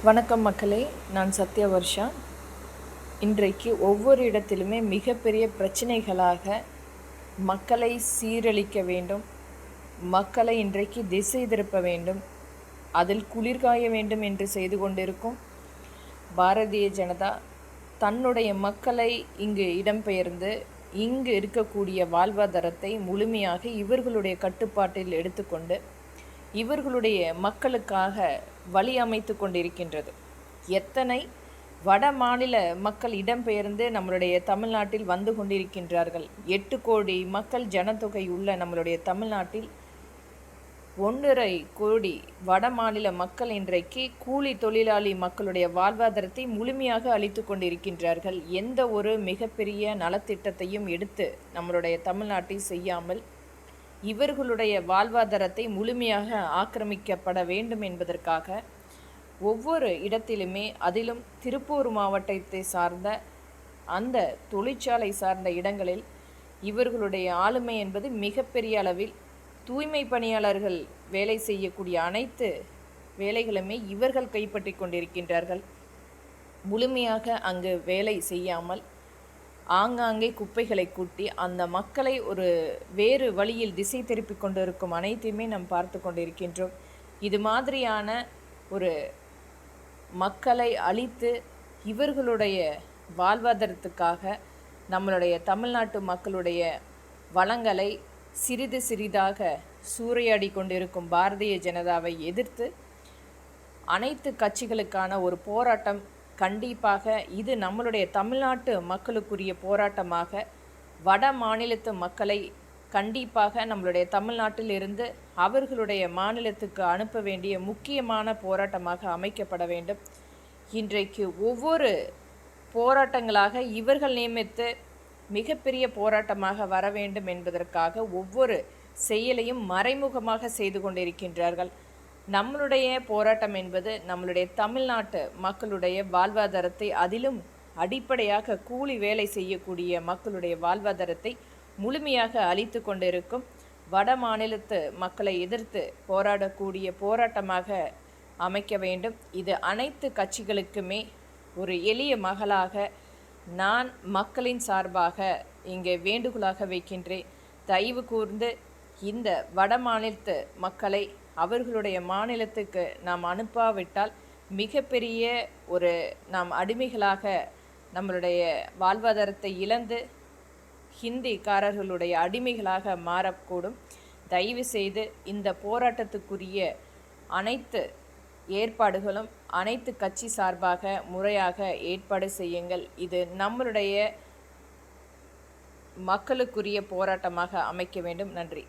வணக்கம் மக்களே, நான் சத்யா வர்ஷா. இன்றைக்கு ஒவ்வொரு இடத்திலுமே மிகப்பெரிய பிரச்சனைகளாக மக்களை சீரழிக்க வேண்டும், மக்களை இன்றைக்கு திசை திருப்ப வேண்டும், அதில் குளிர்காய வேண்டும் என்று செய்து கொண்டிருக்கும் பாரதிய ஜனதா தன்னுடைய மக்களை இங்கு இடம்பெயர்ந்து இங்கு இருக்கக்கூடிய வாழ்வாதாரத்தை முழுமையாக இவர்களுடைய கட்டுப்பாட்டில் எடுத்துக்கொண்டு இவர்களுடைய மக்களுக்காக வழி அமைத்து கொண்டிருக்கின்றது. எத்தனை வட மாநில மக்கள் இடம்பெயர்ந்து நம்மளுடைய தமிழ்நாட்டில் வந்து கொண்டிருக்கின்றார்கள். 8 கோடி மக்கள் ஜனத்தொகை உள்ள நம்மளுடைய தமிழ்நாட்டில் 1.5 கோடி வட மாநில மக்கள் இன்றைக்கு கூலி தொழிலாளி மக்களுடைய வாழ்வாதாரத்தை முழுமையாக அளித்து கொண்டிருக்கின்றார்கள். எந்த ஒரு மிகப்பெரிய நலத்திட்டத்தையும் எடுத்து நம்மளுடைய தமிழ்நாட்டில் செய்யாமல் இவர்களுடைய வாழ்வாதாரத்தை முழுமையாக ஆக்கிரமிக்கப்பட வேண்டும் என்பதற்காக ஒவ்வொரு இடத்திலுமே, அதிலும் திருப்பூர் மாவட்டத்தை சார்ந்த அந்த தொழிற்சாலை சார்ந்த இடங்களில் இவர்களுடைய ஆளுமை என்பது மிகப்பெரிய அளவில் தூய்மை பணியாளர்கள் வேலை செய்யக்கூடிய அனைத்து வேலைகளுமே இவர்கள் கைப்பற்றி கொண்டிருக்கின்றார்கள். முழுமையாக அங்கு வேலை செய்யாமல் ஆங்காங்கே குப்பைகளை கூட்டி அந்த மக்களை ஒரு வேறு வழியில் திசை திருப்பி கொண்டிருக்கும் அனைத்தையுமே நாம் பார்த்து கொண்டிருக்கின்றோம். இது மாதிரியான ஒரு மக்களை அழித்து இவர்களுடைய வாழ்வாதாரத்துக்காக நம்மளுடைய தமிழ்நாட்டு மக்களுடைய வளங்களை சிறிது சிறிதாக சூறையாடி கொண்டிருக்கும் பாரதிய ஜனதாவை எதிர்த்து அனைத்து கட்சிகளுக்கான ஒரு போராட்டம் கண்டிப்பாக இது நம்மளுடைய தமிழ்நாட்டு மக்களுக்குரிய போராட்டமாக வட மாநிலத்து மக்களை கண்டிப்பாக நம்மளுடைய தமிழ்நாட்டில் இருந்து அவர்களுடைய மாநிலத்துக்கு அனுப்ப வேண்டிய முக்கியமான போராட்டமாக அமைக்கப்பட வேண்டும். இன்றைக்கு ஒவ்வொரு போராட்டங்களாக இவர்கள் நியமித்து மிகப்பெரிய போராட்டமாக வர வேண்டும் என்பதற்காக ஒவ்வொரு செயலையும் மறைமுகமாக செய்து கொண்டிருக்கின்றார்கள். நம்மளுடைய போராட்டம் என்பது நம்மளுடைய தமிழ்நாட்டு மக்களுடைய வாழ்வாதாரத்தை, அதிலும் அடிப்படையாக கூலி வேலை செய்யக்கூடிய மக்களுடைய வாழ்வாதாரத்தை முழுமையாக அழித்து கொண்டிருக்கும் வட மாநிலத்து மக்களை எதிர்த்து போராடக்கூடிய போராட்டமாக அமைக்க வேண்டும். இது அனைத்து கட்சிகளுக்குமே ஒரு எளிய மகளாக நான் மக்களின் சார்பாக இங்கே வேண்டுகோளாக வைக்கின்றேன். தயவு கூர்ந்து இந்த வட மாநிலத்து மக்களை அவர்களுடைய மாநிலத்துக்கு நாம் அனுப்பாவிட்டால் மிகப்பெரிய ஒரு நாம் அடிமைகளாக நம்மளுடைய வாழ்வாதாரத்தை இழந்து ஹிந்திக்காரர்களுடைய அடிமைகளாக மாறக்கூடும். தயவு செய்து இந்த போராட்டத்துக்குரிய அனைத்து ஏற்பாடுகளும் அனைத்து கட்சி சார்பாக முறையாக ஏற்பாடு செய்யுங்கள். இது நம்மளுடைய மக்களுக்குரிய போராட்டமாக அமைக்க வேண்டும். நன்றி.